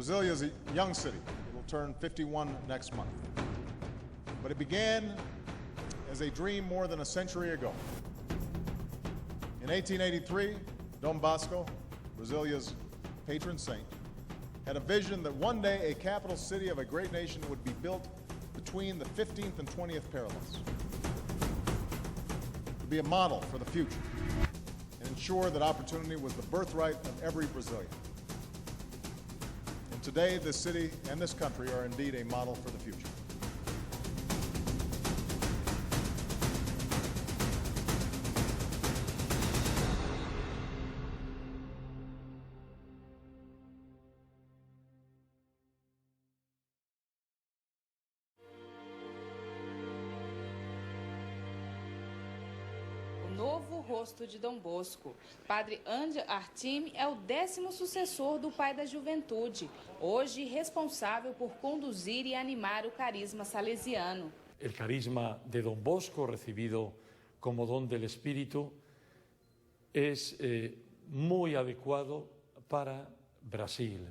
Brasilia is a young city. It will turn 51 next month. But it began as a dream more than a century ago. In 1883, Dom Bosco, Brasilia's patron saint, had a vision that one day a capital city of a great nation would be built between the 15th and 20th parallels. To be a model for the future and ensure that opportunity was the birthright of every Brazilian. And today, this city and this country are indeed a model for the future. Novo rosto de Dom Bosco. Padre Ângelo Artime é o 10º sucessor do pai da juventude, hoje responsável por conduzir e animar o carisma salesiano. O carisma de Dom Bosco, recibido como dom del Espírito, é muito adequado para Brasil.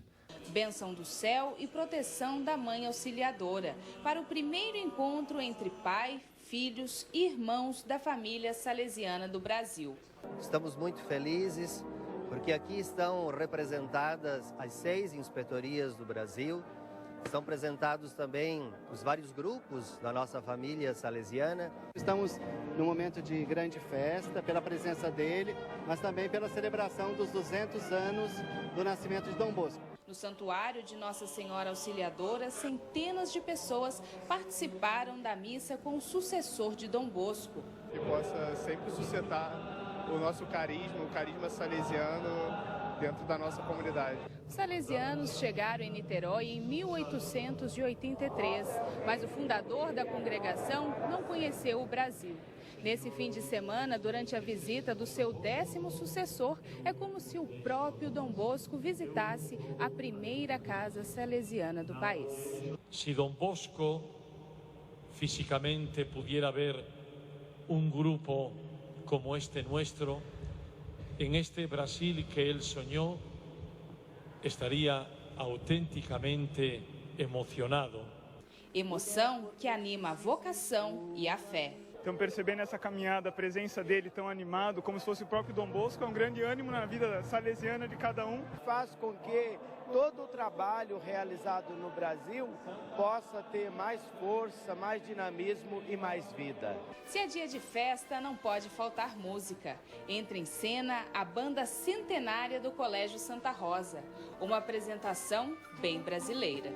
Bênção do céu e proteção da Mãe Auxiliadora, para o primeiro encontro entre pai, filhos e irmãos da família salesiana do Brasil. Estamos muito felizes porque aqui estão representadas as 6 inspetorias do Brasil. Estão apresentados também os vários grupos da nossa família salesiana. Estamos num momento de grande festa pela presença dele, mas também pela celebração dos 200 anos do nascimento de Dom Bosco. No Santuário de Nossa Senhora Auxiliadora, centenas de pessoas participaram da missa com o sucessor de Dom Bosco. Que possa sempre suscitar o nosso carisma, o carisma salesiano dentro da nossa comunidade. Os salesianos chegaram em Niterói em 1883, mas o fundador da congregação não conheceu o Brasil. Nesse fim de semana, durante a visita do seu 10º sucessor, é como se o próprio Dom Bosco visitasse a primeira casa salesiana do país. Se Dom Bosco fisicamente pudiera ver grupo como este nuestro, en este Brasil que él soñó, estaría auténticamente emocionado. Emoção que anima a vocação e a fé. Então, percebendo essa caminhada, a presença dele tão animado, como se fosse o próprio Dom Bosco, é um grande ânimo na vida salesiana de cada um. Faz com que todo o trabalho realizado no Brasil possa ter mais força, mais dinamismo e mais vida. Se é dia de festa, não pode faltar música. Entra em cena a banda centenária do Colégio Santa Rosa. Uma apresentação bem brasileira.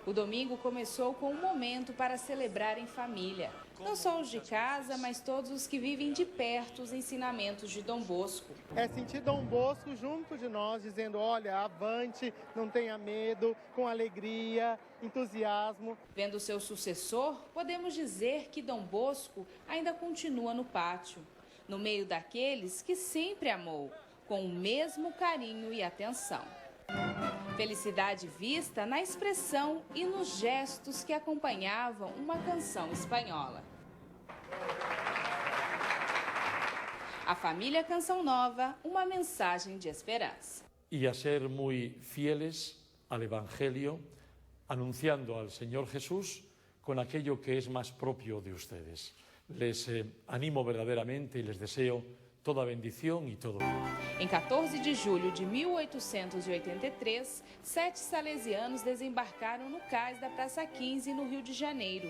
O domingo começou com um momento para celebrar em família. Não só os de casa, mas todos os que vivem de perto os ensinamentos de Dom Bosco. É sentir Dom Bosco junto de nós, dizendo, olha, avante, não tenha medo, com alegria, entusiasmo. Vendo seu sucessor, podemos dizer que Dom Bosco ainda continua no pátio, no meio daqueles que sempre amou, com o mesmo carinho e atenção. Felicidade vista na expressão e nos gestos que acompanhavam uma canção espanhola. A família Canção Nova, uma mensagem de esperança. Y a ser muy fieles al Evangelio, anunciando al Señor Jesús con aquello que es más propio de ustedes. Les animo verdaderamente y les deseo toda bendición y todo. Em 14 de julho de 1883, 7 salesianos desembarcaram no cais da Praça 15, no Rio de Janeiro.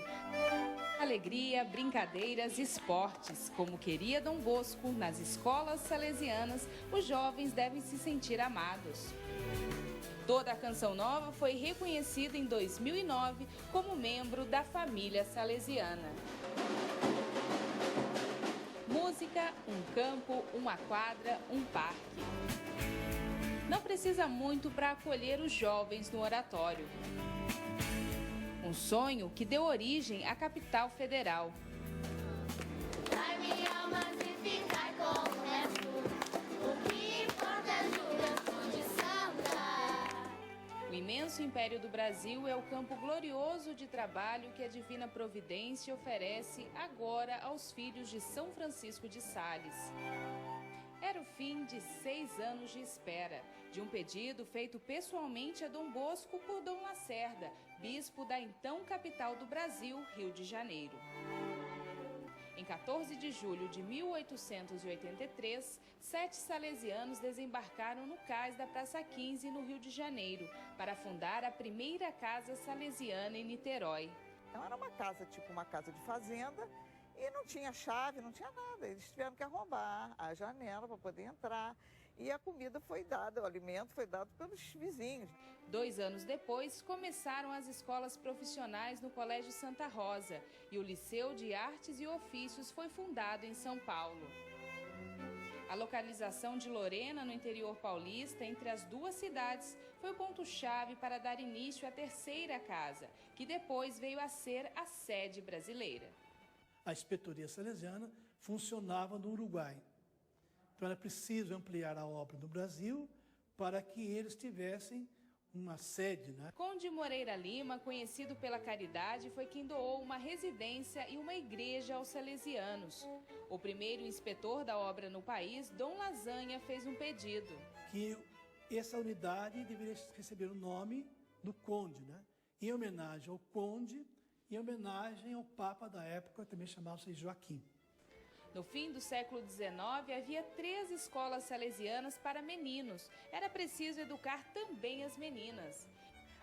Alegria, brincadeiras e esportes. Como queria Dom Bosco, nas escolas salesianas, os jovens devem se sentir amados. Toda a Canção Nova foi reconhecida em 2009 como membro da família salesiana. Música, um campo, uma quadra, um parque. Não precisa muito para acolher os jovens no oratório. Um sonho que deu origem à capital federal. Dai-me almas e ficar com o resto. O que importa é jurança de santa. O imenso Império do Brasil é o campo glorioso de trabalho que a Divina Providência oferece agora aos filhos de São Francisco de Sales. Era o fim de 6 anos de espera, de um pedido feito pessoalmente a Dom Bosco por Dom Lacerda, bispo da então capital do Brasil, Rio de Janeiro. Em 14 de julho de 1883, 7 salesianos desembarcaram no cais da Praça 15, no Rio de Janeiro, para fundar a primeira casa salesiana em Niterói. Então era uma casa, tipo uma casa de fazenda, e não tinha chave, não tinha nada. Eles tiveram que arrombar a janela para poder entrar. E a comida foi dada, o alimento foi dado pelos vizinhos. 2 anos depois, começaram as escolas profissionais no Colégio Santa Rosa e o Liceu de Artes e Ofícios foi fundado em São Paulo. A localização de Lorena, no interior paulista, entre as duas cidades, foi o ponto-chave para dar início à terceira casa, que depois veio a ser a sede brasileira. A inspetoria salesiana funcionava no Uruguai. Então era preciso ampliar a obra no Brasil para que eles tivessem uma sede, né? Conde Moreira Lima, conhecido pela caridade, foi quem doou uma residência e uma igreja aos salesianos. O primeiro inspetor da obra no país, Dom Lasanha, fez um pedido. Que essa unidade deveria receber o nome do conde, né? Em homenagem ao conde, em homenagem ao papa da época, também chamava-se Joaquim. No fim do século XIX, havia 3 escolas salesianas para meninos. Era preciso educar também as meninas.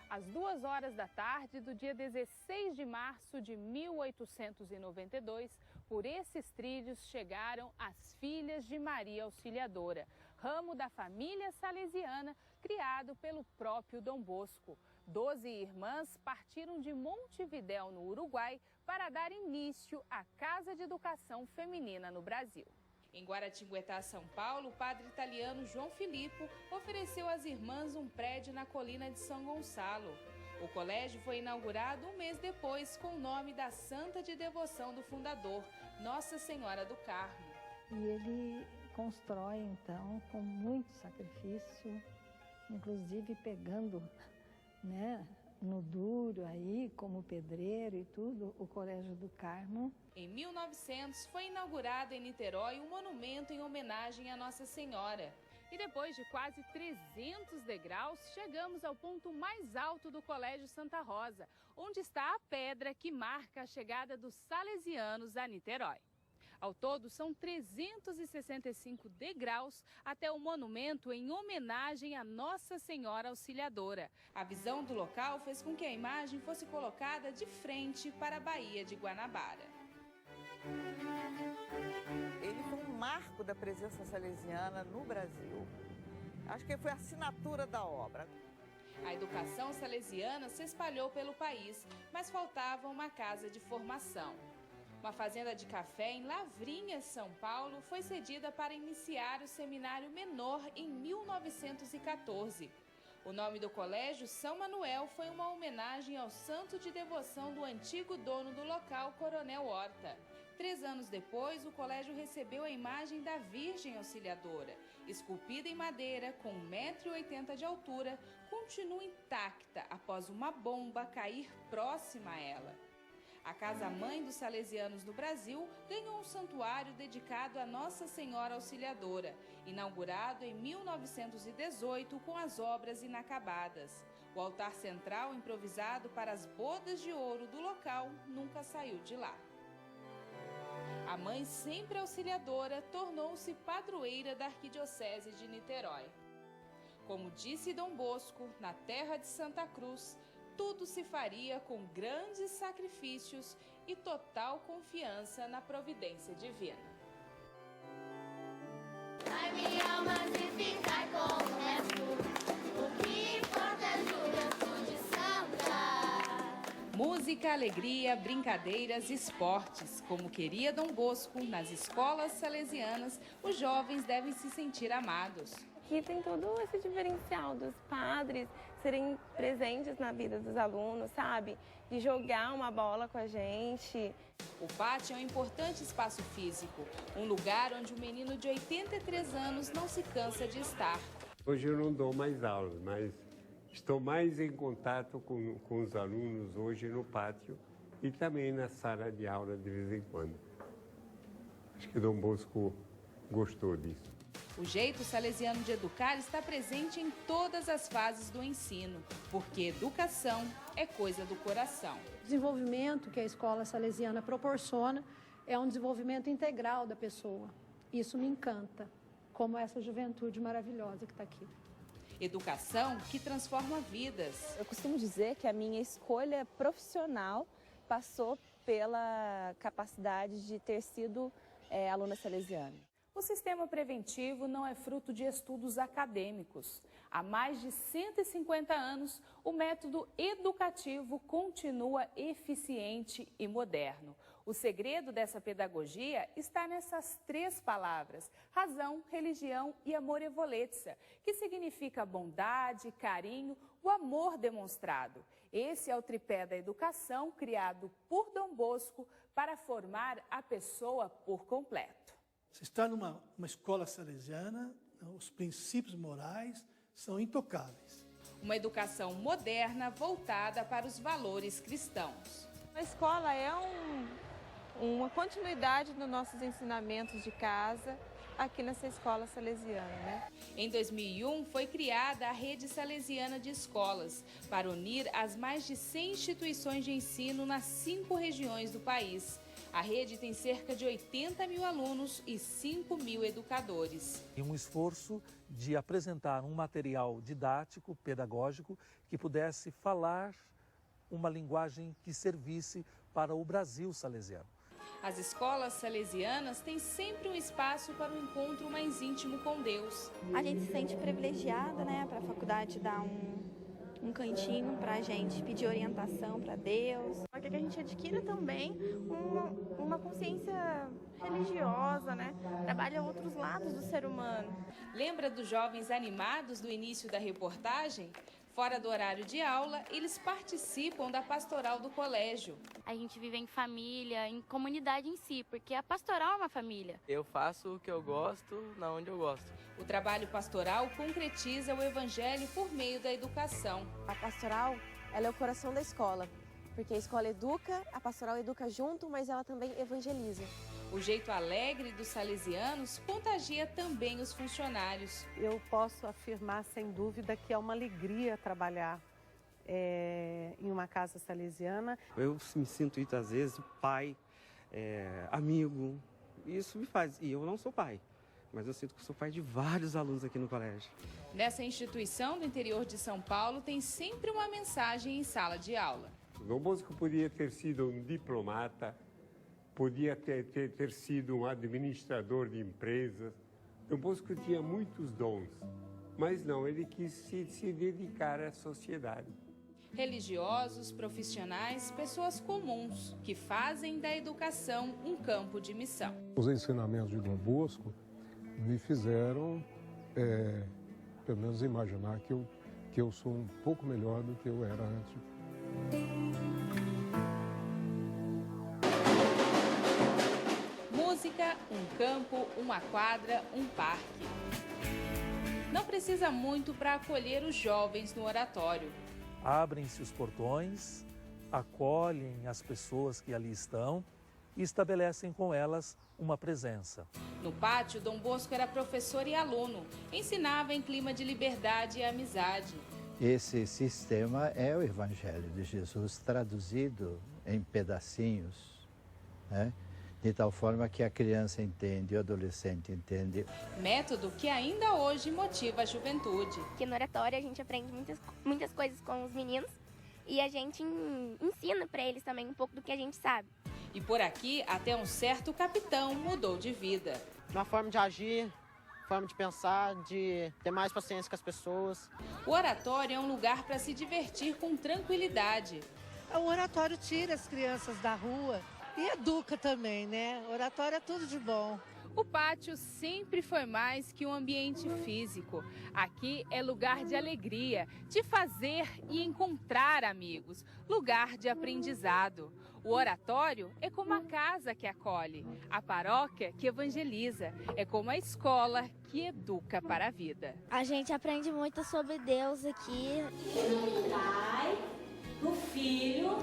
Às 2h do dia 16 de março de 1892, por esses trilhos chegaram as Filhas de Maria Auxiliadora, ramo da família salesiana criado pelo próprio Dom Bosco. 12 irmãs partiram de Montevidéu, no Uruguai, para dar início à Casa de Educação Feminina no Brasil. Em Guaratinguetá, São Paulo, o padre italiano João Filippo ofereceu às irmãs um prédio na colina de São Gonçalo. O colégio foi inaugurado um mês depois com o nome da santa de devoção do fundador, Nossa Senhora do Carmo. E ele constrói, então, com muito sacrifício, inclusive pegando, né, no duro aí, como pedreiro e tudo, o Colégio do Carmo. Em 1900, foi inaugurado em Niterói um monumento em homenagem a Nossa Senhora. E depois de quase 300 degraus, chegamos ao ponto mais alto do Colégio Santa Rosa, onde está a pedra que marca a chegada dos salesianos a Niterói. Ao todo, são 365 degraus até o monumento em homenagem a Nossa Senhora Auxiliadora. A visão do local fez com que a imagem fosse colocada de frente para a Baía de Guanabara. Ele foi um marco da presença salesiana no Brasil. Acho que foi a assinatura da obra. A educação salesiana se espalhou pelo país, mas faltava uma casa de formação. Uma fazenda de café em Lavrinhas, São Paulo, foi cedida para iniciar o seminário menor em 1914. O nome do colégio, São Manuel, foi uma homenagem ao santo de devoção do antigo dono do local, Coronel Horta. 3 anos depois, o colégio recebeu a imagem da Virgem Auxiliadora. Esculpida em madeira, com 1,80 m de altura, continua intacta após uma bomba cair próxima a ela. A Casa-Mãe dos Salesianos do Brasil ganhou um santuário dedicado a Nossa Senhora Auxiliadora, inaugurado em 1918 com as obras inacabadas. O altar central, improvisado para as bodas de ouro do local, nunca saiu de lá. A Mãe Sempre Auxiliadora tornou-se padroeira da Arquidiocese de Niterói. Como disse Dom Bosco, na terra de Santa Cruz, tudo se faria com grandes sacrifícios e total confiança na providência divina. Vai, minha alma, se ficar com o resto, o que importa é juventude santa. Música, alegria, brincadeiras, esportes. Como queria Dom Bosco, nas escolas salesianas, os jovens devem se sentir amados. Aqui tem todo esse diferencial dos padres serem presentes na vida dos alunos, sabe? De jogar uma bola com a gente. O pátio é um importante espaço físico, um lugar onde o menino de 83 anos não se cansa de estar. Hoje eu não dou mais aulas, mas estou mais em contato com os alunos hoje no pátio e também na sala de aula de vez em quando. Acho que Dom Bosco gostou disso. O jeito salesiano de educar está presente em todas as fases do ensino, porque educação é coisa do coração. O desenvolvimento que a escola salesiana proporciona é um desenvolvimento integral da pessoa. Isso me encanta, como essa juventude maravilhosa que está aqui. Educação que transforma vidas. Eu costumo dizer que a minha escolha profissional passou pela capacidade de ter sido aluna salesiana. O sistema preventivo não é fruto de estudos acadêmicos. Há mais de 150 anos, o método educativo continua eficiente e moderno. O segredo dessa pedagogia está nessas 3 palavras: razão, religião e amor evoletza, que significa bondade, carinho, o amor demonstrado. Esse é o tripé da educação criado por Dom Bosco para formar a pessoa por completo. Você está numa escola salesiana, os princípios morais são intocáveis. Uma educação moderna voltada para os valores cristãos. A escola é uma continuidade dos nossos ensinamentos de casa aqui nessa escola salesiana, né? Em 2001, foi criada a Rede Salesiana de Escolas, para unir as mais de 100 instituições de ensino nas 5 regiões do país. A rede tem cerca de 80 mil alunos e 5 mil educadores. E um esforço de apresentar um material didático, pedagógico, que pudesse falar uma linguagem que servisse para o Brasil salesiano. As escolas salesianas têm sempre um espaço para um encontro mais íntimo com Deus. A gente se sente privilegiada, né, para a faculdade dar um cantinho para a gente pedir orientação para Deus. Que a gente adquira também uma consciência religiosa, né? Trabalha outros lados do ser humano. Lembra dos jovens animados do início da reportagem? Fora do horário de aula, eles participam da pastoral do colégio. A gente vive em família, em comunidade em si, porque a pastoral é uma família. Eu faço o que eu gosto, na onde eu gosto. O trabalho pastoral concretiza o evangelho por meio da educação. A pastoral, ela é o coração da escola, porque a escola educa, a pastoral educa junto, mas ela também evangeliza. O jeito alegre dos salesianos contagia também os funcionários. Eu posso afirmar, sem dúvida, que é uma alegria trabalhar em uma casa salesiana. Eu me sinto, muitas vezes, pai, amigo. Isso me faz. E eu não sou pai, mas eu sinto que sou pai de vários alunos aqui no colégio. Nessa instituição do interior de São Paulo, tem sempre uma mensagem em sala de aula. Dom Bosco podia ter sido um diplomata, podia ter sido um administrador de empresas. Dom Bosco tinha muitos dons, mas não, ele quis se dedicar à sociedade. Religiosos, profissionais, pessoas comuns que fazem da educação um campo de missão. Os ensinamentos de Dom Bosco me fizeram, pelo menos, imaginar que eu sou um pouco melhor do que eu era antes. Música, um campo, uma quadra, um parque. Não precisa muito para acolher os jovens no oratório. Abrem-se os portões, acolhem as pessoas que ali estão e estabelecem com elas uma presença. No pátio, Dom Bosco era professor e aluno. Ensinava em clima de liberdade e amizade. Esse sistema é o Evangelho de Jesus traduzido em pedacinhos, né? De tal forma que a criança entende, o adolescente entende. Método que ainda hoje motiva a juventude. Aqui no oratório a gente aprende muitas coisas com os meninos e a gente ensina para eles também um pouco do que a gente sabe. E por aqui, até um certo capitão mudou de vida. Uma forma de agir, forma de pensar, de ter mais paciência com as pessoas. O oratório é um lugar para se divertir com tranquilidade. O oratório tira as crianças da rua e educa também, né? Oratório é tudo de bom. O pátio sempre foi mais que um ambiente físico. Aqui é lugar de alegria, de fazer e encontrar amigos, lugar de aprendizado. O oratório é como a casa que acolhe, a paróquia que evangeliza, é como a escola que educa para a vida. A gente aprende muito sobre Deus aqui. Em nome do Pai, do Filho,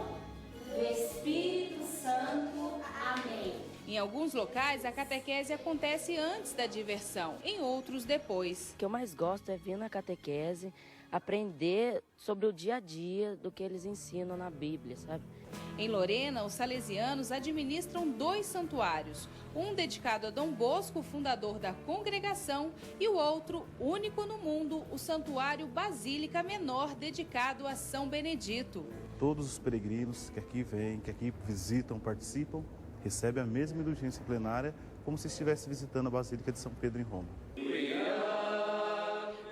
do Espírito Santo. Amém. Em alguns locais, a catequese acontece antes da diversão, em outros depois. O que eu mais gosto é vir na catequese, aprender sobre o dia a dia do que eles ensinam na Bíblia, sabe? Em Lorena, os salesianos administram 2 santuários, um dedicado a Dom Bosco, fundador da congregação, e o outro, único no mundo, o Santuário Basílica Menor, dedicado a São Benedito. Todos os peregrinos que aqui vêm, que aqui visitam, participam, recebem a mesma indulgência plenária como se estivesse visitando a Basílica de São Pedro em Roma.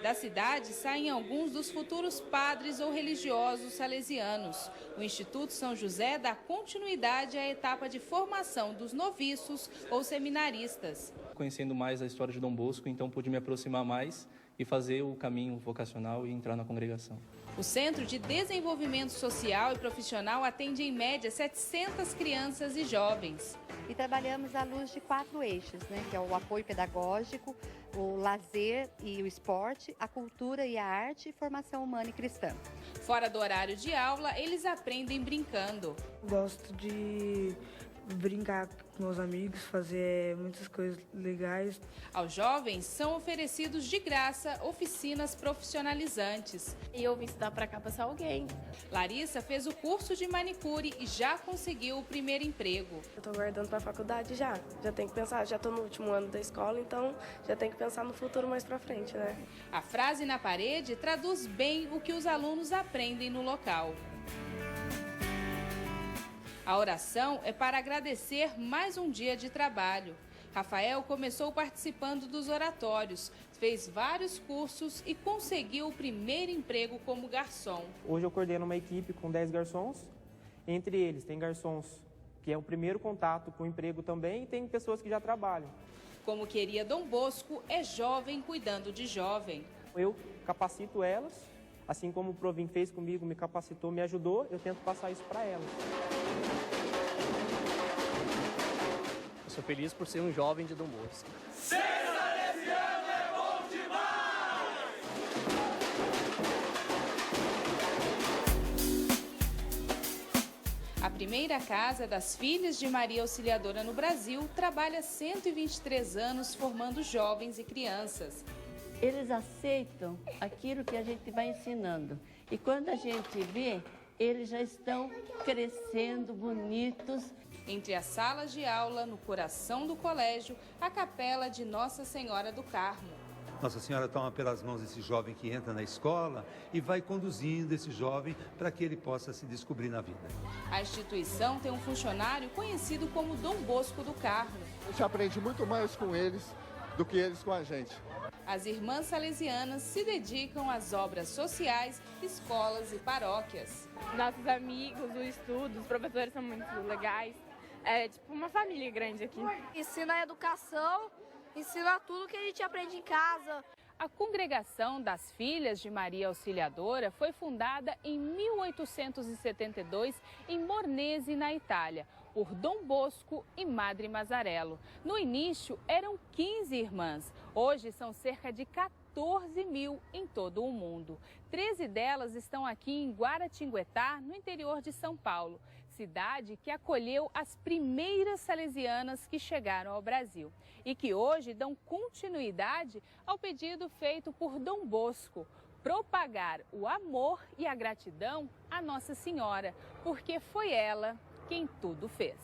Da cidade saem alguns dos futuros padres ou religiosos salesianos. O Instituto São José dá continuidade à etapa de formação dos noviços ou seminaristas. Conhecendo mais a história de Dom Bosco, então pude me aproximar mais e fazer o caminho vocacional e entrar na congregação. O Centro de Desenvolvimento Social e Profissional atende em média 700 crianças e jovens. E trabalhamos à luz de 4 eixos, que é o apoio pedagógico, o lazer e o esporte, a cultura e a arte e formação humana e cristã. Fora do horário de aula, eles aprendem brincando. Gosto de brincar com meus amigos, fazer muitas coisas legais. Aos jovens são oferecidos de graça oficinas profissionalizantes. E eu vim estudar para cá para ser alguém. Larissa fez o curso de manicure e já conseguiu o primeiro emprego. Eu estou guardando para a faculdade já tenho que pensar, já estou no último ano da escola, então já tenho que pensar no futuro mais para frente, né? A frase na parede traduz bem o que os alunos aprendem no local. A oração é para agradecer mais um dia de trabalho. Rafael começou participando dos oratórios, fez vários cursos e conseguiu o primeiro emprego como garçom. Hoje eu coordeno uma equipe com 10 garçons. Entre eles tem garçons que é o primeiro contato com o emprego também e tem pessoas que já trabalham. Como queria Dom Bosco, é jovem cuidando de jovem. Eu capacito elas, assim como o Provin fez comigo, me capacitou, me ajudou, eu tento passar isso para elas. Eu sou feliz por ser um jovem de Dom Bosco. Ser salesiano é bom demais! A primeira casa das Filhas de Maria Auxiliadora no Brasil trabalha 123 anos formando jovens e crianças. Eles aceitam aquilo que a gente vai ensinando. E quando a gente vê, eles já estão crescendo, bonitos. Entre as salas de aula, no coração do colégio, a capela de Nossa Senhora do Carmo. Nossa Senhora toma pelas mãos esse jovem que entra na escola e vai conduzindo esse jovem para que ele possa se descobrir na vida. A instituição tem um funcionário conhecido como Dom Bosco do Carmo. A gente aprende muito mais com eles do que eles com a gente. As irmãs salesianas se dedicam às obras sociais, escolas e paróquias. Nossos amigos, o estudo, os professores são muito legais. É tipo uma família grande aqui. Ensina a educação, ensina tudo que a gente aprende em casa. A Congregação das Filhas de Maria Auxiliadora foi fundada em 1872 em Mornese, na Itália, por Dom Bosco e Madre Mazzarello. No início eram 15 irmãs, hoje são cerca de 14 mil em todo o mundo. 13 delas estão aqui em Guaratinguetá, no interior de São Paulo, cidade que acolheu as primeiras salesianas que chegaram ao Brasil e que hoje dão continuidade ao pedido feito por Dom Bosco: propagar o amor e a gratidão à Nossa Senhora, porque foi ela quem tudo fez.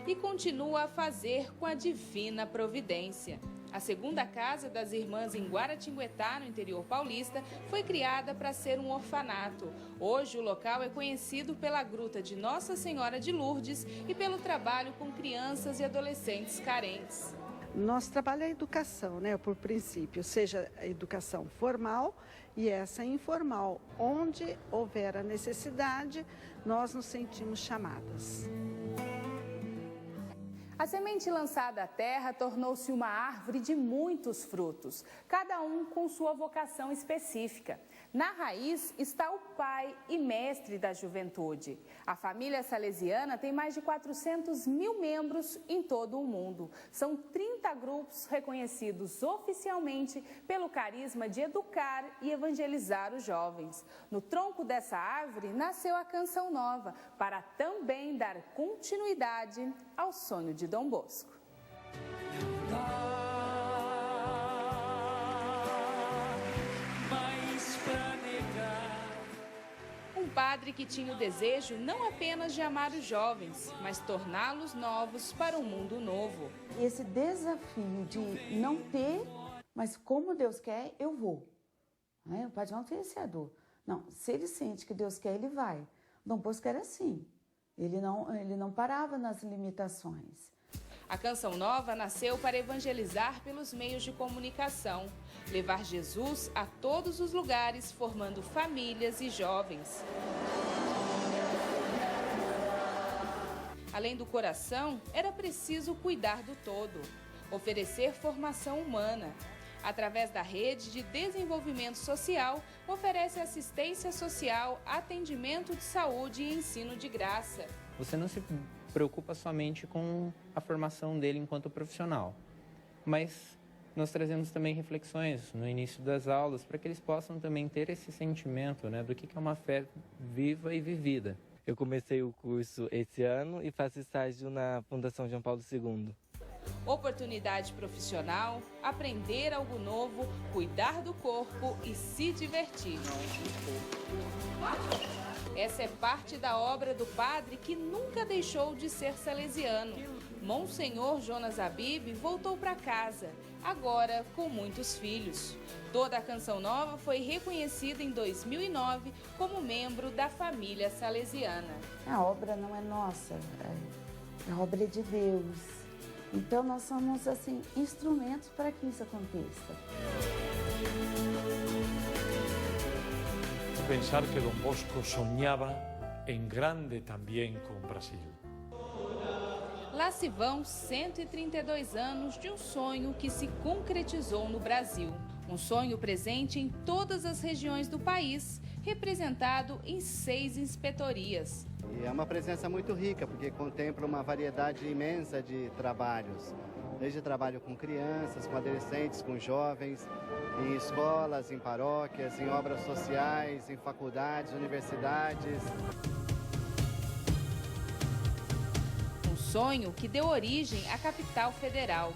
E continua a fazer com a divina providência. A segunda casa das irmãs em Guaratinguetá, no interior paulista, foi criada para ser um orfanato. Hoje o local é conhecido pela Gruta de Nossa Senhora de Lourdes e pelo trabalho com crianças e adolescentes carentes. Nosso trabalho é a educação, por princípio, seja a educação formal e essa informal. Onde houver a necessidade, nós nos sentimos chamadas. A semente lançada à terra tornou-se uma árvore de muitos frutos, cada um com sua vocação específica. Na raiz está o pai e mestre da juventude. A família salesiana tem mais de 400 mil membros em todo o mundo. São 30 grupos reconhecidos oficialmente pelo carisma de educar e evangelizar os jovens. No tronco dessa árvore nasceu a Canção Nova, para também dar continuidade ao sonho de Dom Bosco. Um padre que tinha o desejo não apenas de amar os jovens, mas torná-los novos para um mundo novo. Esse desafio de não ter, mas como Deus quer, eu vou. O padre não tem esse dor. Não, se ele sente que Deus quer, ele vai. Dom Bosco era assim. Ele não parava nas limitações. A Canção Nova nasceu para evangelizar pelos meios de comunicação, levar Jesus a todos os lugares, formando famílias e jovens. Além do coração, era preciso cuidar do todo, oferecer formação humana. Através da Rede de Desenvolvimento Social, oferece assistência social, atendimento de saúde e ensino de graça. Você não se preocupa somente com a formação dele enquanto profissional, mas nós trazemos também reflexões no início das aulas para que eles possam também ter esse sentimento, do que é uma fé viva e vivida. Eu comecei o curso esse ano e faço estágio na Fundação João Paulo II. Oportunidade profissional, aprender algo novo, cuidar do corpo e se divertir. Essa é parte da obra do padre que nunca deixou de ser salesiano. Monsenhor Jonas Abib voltou para casa, agora com muitos filhos. Toda a Canção Nova foi reconhecida em 2009 como membro da família salesiana. A obra não é nossa, a obra é de Deus. Então nós somos assim instrumentos para que isso aconteça. Pensar que Dom Bosco sonhava em grande também com o Brasil. Lá se vão 132 anos de um sonho que se concretizou no Brasil. Um sonho presente em todas as regiões do país, representado em 6 inspetorias. E é uma presença muito rica, porque contempla uma variedade imensa de trabalhos. Desde trabalho com crianças, com adolescentes, com jovens, em escolas, em paróquias, em obras sociais, em faculdades, universidades. Um sonho que deu origem à capital federal,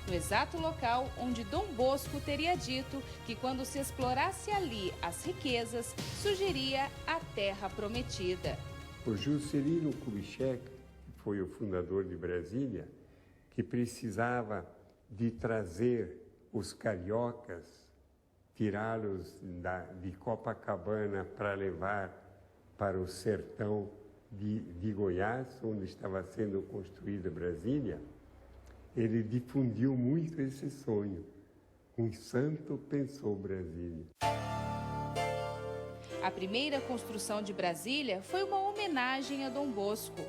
no exato local onde Dom Bosco teria dito que quando se explorasse ali as riquezas, surgiria a Terra Prometida. O Juscelino Kubitschek, que foi o fundador de Brasília, que precisava de trazer os cariocas, tirá-los de Copacabana para levar para o sertão de Goiás, onde estava sendo construída Brasília, ele difundiu muito esse sonho. Um santo pensou Brasília. A primeira construção de Brasília foi uma homenagem a Dom Bosco.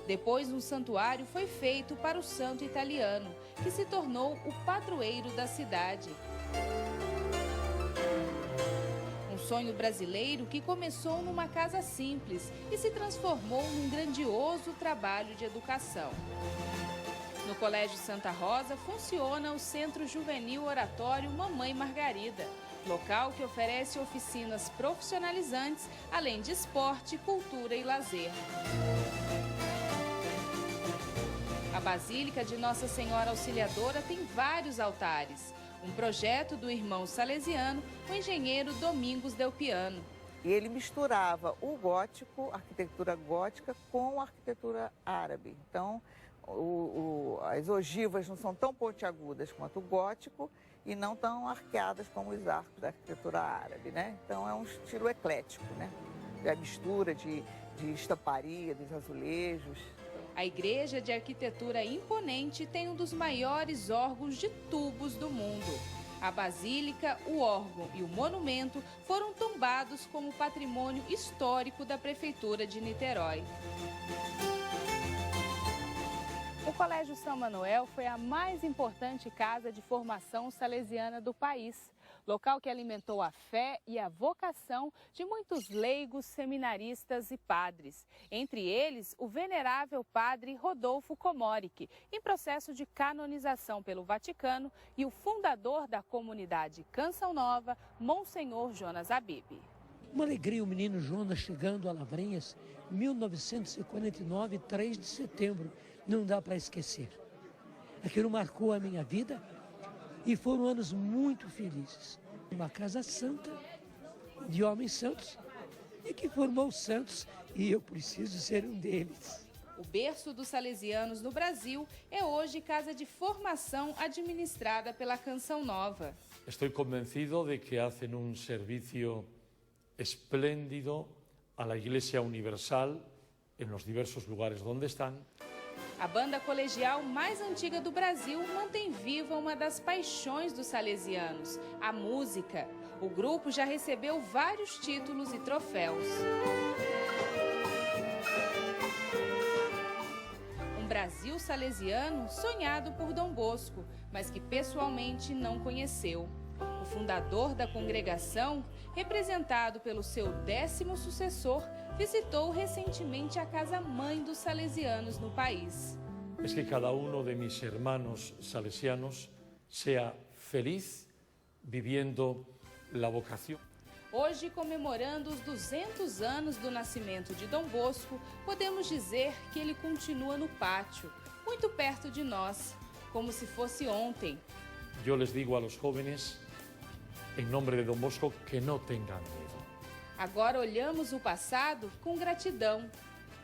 Depois, um santuário foi feito para o santo italiano, que se tornou o padroeiro da cidade. Um sonho brasileiro que começou numa casa simples e se transformou num grandioso trabalho de educação. No Colégio Santa Rosa funciona o Centro Juvenil Oratório Mamãe Margarida, local que oferece oficinas profissionalizantes, além de esporte, cultura e lazer. A Basílica de Nossa Senhora Auxiliadora tem vários altares. Um projeto do irmão salesiano, o engenheiro Domingos Del Piano. E ele misturava o gótico, a arquitetura gótica, com a arquitetura árabe. Então, as ogivas não são tão pontiagudas quanto o gótico e não tão arqueadas como os arcos da arquitetura árabe, né? Então, é um estilo eclético, né? A mistura de estamparia, dos azulejos. A igreja de arquitetura imponente tem um dos maiores órgãos de tubos do mundo. A basílica, o órgão e o monumento foram tombados como patrimônio histórico da Prefeitura de Niterói. O Colégio São Manuel foi a mais importante casa de formação salesiana do país. local que alimentou a fé e a vocação de muitos leigos, seminaristas e padres. Entre eles, o venerável padre Rodolfo Comoric, em processo de canonização pelo Vaticano, e o fundador da comunidade Canção Nova, Monsenhor Jonas Abib. Uma alegria o menino Jonas chegando a Lavrinhas, 1949, 3 de setembro, não dá para esquecer. Aquilo marcou a minha vida e foram anos muito felizes. Uma casa santa, de homens santos, e que formou santos, e eu preciso ser um deles. O berço dos salesianos no Brasil é hoje casa de formação administrada pela Canção Nova. Estou convencido de que hacen un servicio espléndido a la Iglesia Universal en los diversos lugares donde están. A banda colegial mais antiga do Brasil mantém viva uma das paixões dos salesianos, a música. O grupo já recebeu vários títulos e troféus. Um Brasil salesiano sonhado por Dom Bosco, mas que pessoalmente não conheceu. O fundador da congregação, representado pelo seu 10º sucessor, visitou recentemente a casa-mãe dos salesianos no país. Es que cada uno de mis hermanos salesianos sea feliz viviendo la vocación. Hoje, comemorando os 200 anos do nascimento de Dom Bosco, podemos dizer que ele continua no pátio, muito perto de nós, como se fosse ontem. Yo les digo a los jóvenes, en nombre de Don Bosco, que no tengan miedo. Agora olhamos o passado com gratidão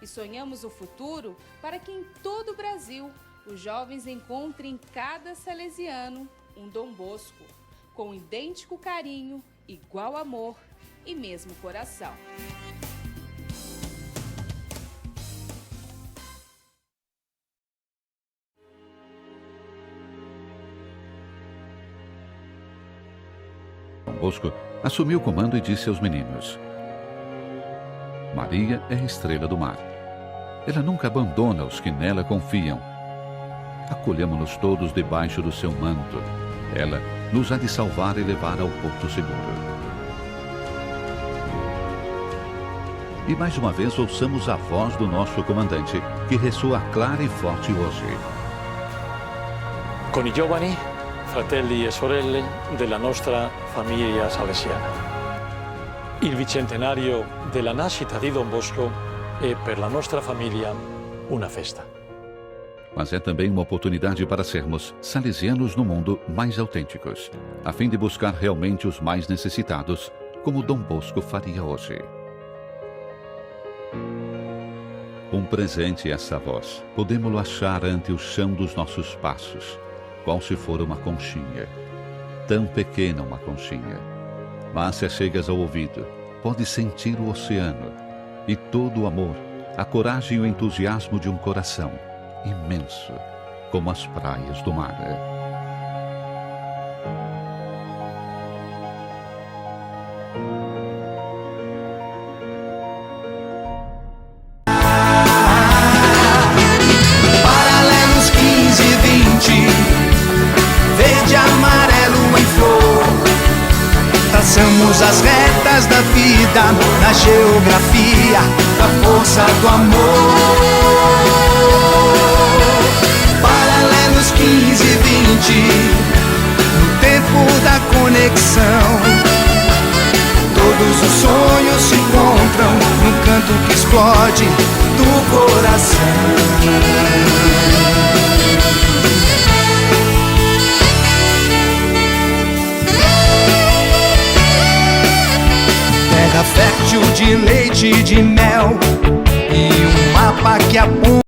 e sonhamos o futuro para que em todo o Brasil os jovens encontrem em cada salesiano um Dom Bosco, com idêntico carinho, igual amor e mesmo coração. Dom Bosco assumiu o comando e disse aos meninos: Maria é a estrela do mar. Ela nunca abandona os que nela confiam. Acolhamo-nos todos debaixo do seu manto. Ela nos há de salvar e levar ao porto seguro. E mais uma vez ouçamos a voz do nosso comandante, que ressoa clara e forte hoje. Con i giovani, fratelli e sorelle della nostra famiglia salesiana. Il bicentenario della nascita di Don Bosco è per la nostra famiglia una festa. Mas é também uma oportunidade para sermos salesianos no mundo mais autênticos, a fim de buscar realmente os mais necessitados, como Dom Bosco faria hoje. Um presente essa voz, podemos-lo achar ante o chão dos nossos passos, qual se for uma conchinha. Tão pequena uma conchinha. Mas se a chegas ao ouvido, pode sentir o oceano e todo o amor, a coragem e o entusiasmo de um coração imenso, como as praias do mar. Paralelos 15 e 20, verde, amarelo em flor. Traçamos as retas da vida na geografia da força do amor. Paralelos 15 e 20, no tempo da conexão. Todos os sonhos se encontram num canto que explode do coração. Terra fértil de leite e de mel, e um mapa que aponta